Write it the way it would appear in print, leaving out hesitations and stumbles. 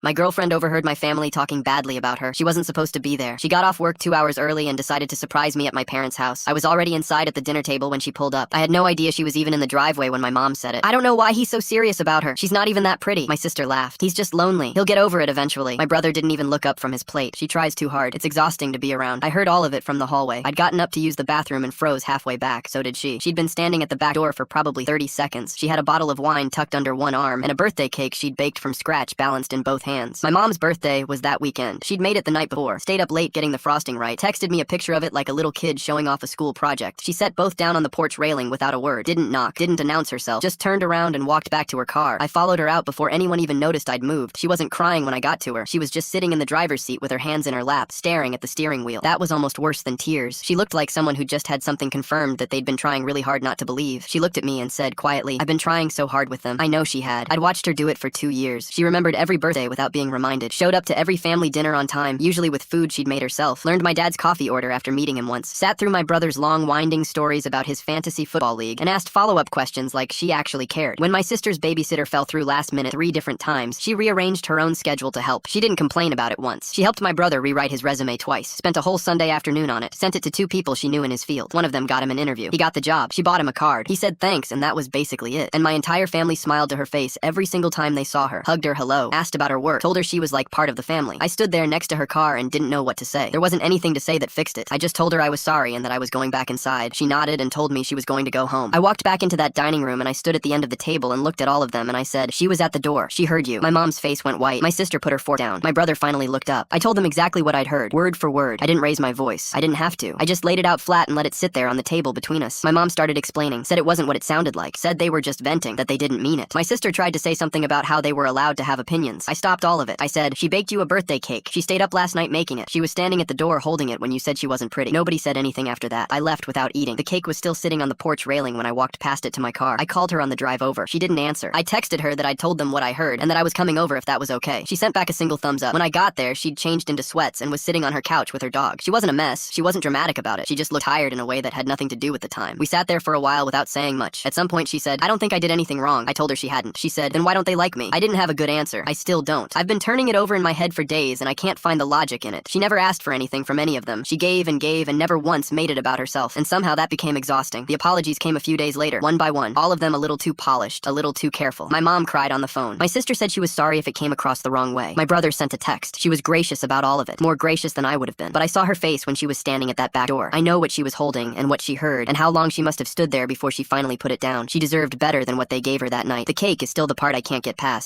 My girlfriend overheard my family talking badly about her. She wasn't supposed to be there. She got off work 2 hours early and decided to surprise me at my parents' house. I was already inside at the dinner table when she pulled up. I had no idea she was even in the driveway when my mom said it. I don't know why he's so serious about her. She's not even that pretty. My sister laughed. He's just lonely. He'll get over it eventually. My brother didn't even look up from his plate. She tries too hard. It's exhausting to be around. I heard all of it from the hallway. I'd gotten up to use the bathroom and froze halfway back. So did she. She'd been standing at the back door for probably 30 seconds. She had a bottle of wine tucked under one arm and a birthday cake she'd baked from scratch balanced in both hands. My mom's birthday was that weekend. She'd made it the night before, stayed up late getting the frosting right, texted me a picture of it like a little kid showing off a school project. She set both down on the porch railing without a word, didn't knock, didn't announce herself, just turned around and walked back to her car. I followed her out before anyone even noticed I'd moved. She wasn't crying when I got to her. She was just sitting in the driver's seat with her hands in her lap, staring at the steering wheel. That was almost worse than tears. She looked like someone who just had something confirmed that they'd been trying really hard not to believe. She looked at me and said quietly, "I've been trying so hard with them." I know she had. I'd watched her do it for 2 years. She remembered every birthday without being reminded, showed up to every family dinner on time, usually with food she'd made herself, learned my dad's coffee order after meeting him once, sat through my brother's long winding stories about his fantasy football league, and asked follow-up questions like she actually cared. When my sister's babysitter fell through last minute 3 different times, she rearranged her own schedule to help. She didn't complain about it once. She helped my brother rewrite his resume twice, spent a whole Sunday afternoon on it, sent it to 2 people she knew in his field. One of them got him an interview. He got the job. She bought him a card. He said thanks, and that was basically it. And my entire family smiled to her face every single time they saw her, hugged her hello, asked about her work, told her she was like part of the family. I stood there next to her car and didn't know what to say. There wasn't anything to say that fixed it. I just told her I was sorry and that I was going back inside. She nodded and told me she was going to go home. I walked back into that dining room and I stood at the end of the table and looked at all of them and I said, "She was at the door. She heard you." My mom's face went white. My sister put her fork down. My brother finally looked up. I told them exactly what I'd heard, word for word. I didn't raise my voice. I didn't have to. I just laid it out flat and let it sit there on the table between us. My mom started explaining, said it wasn't what it sounded like, said they were just venting, that they didn't mean it. My sister tried to say something about how they were allowed to have opinions. I stopped all of it. I said, "She baked you a birthday cake. She stayed up last night making it. She was standing at the door holding it when you said she wasn't pretty." Nobody said anything after that. I left without eating. The cake was still sitting on the porch railing when I walked past it to my car. I called her on the drive over. She didn't answer. I texted her that I'd told them what I heard and that I was coming over if that was okay. She sent back a single thumbs up. When I got there, she'd changed into sweats and was sitting on her couch with her dog. She wasn't a mess. She wasn't dramatic about it. She just looked tired in a way that had nothing to do with the time. We sat there for a while without saying much. At some point she said, "I don't think I did anything wrong." I told her she hadn't. She said, "Then why don't they like me?" I didn't have a good answer. I still don't. I've been turning it over in my head for days and I can't find the logic in it. She never asked for anything from any of them. She gave and never once made it about herself, and somehow that became exhausting. The apologies came a few days later, one by one, all of them a little too polished, a little too careful. My mom cried on the phone. My sister said she was sorry if it came across the wrong way. My brother sent a text. She was gracious about all of it, more gracious than I would have been. But I saw her face when she was standing at that back door. I know what she was holding and what she heard and how long she must have stood there before she finally put it down. She deserved better than what they gave her that night. The cake is still the part I can't get past.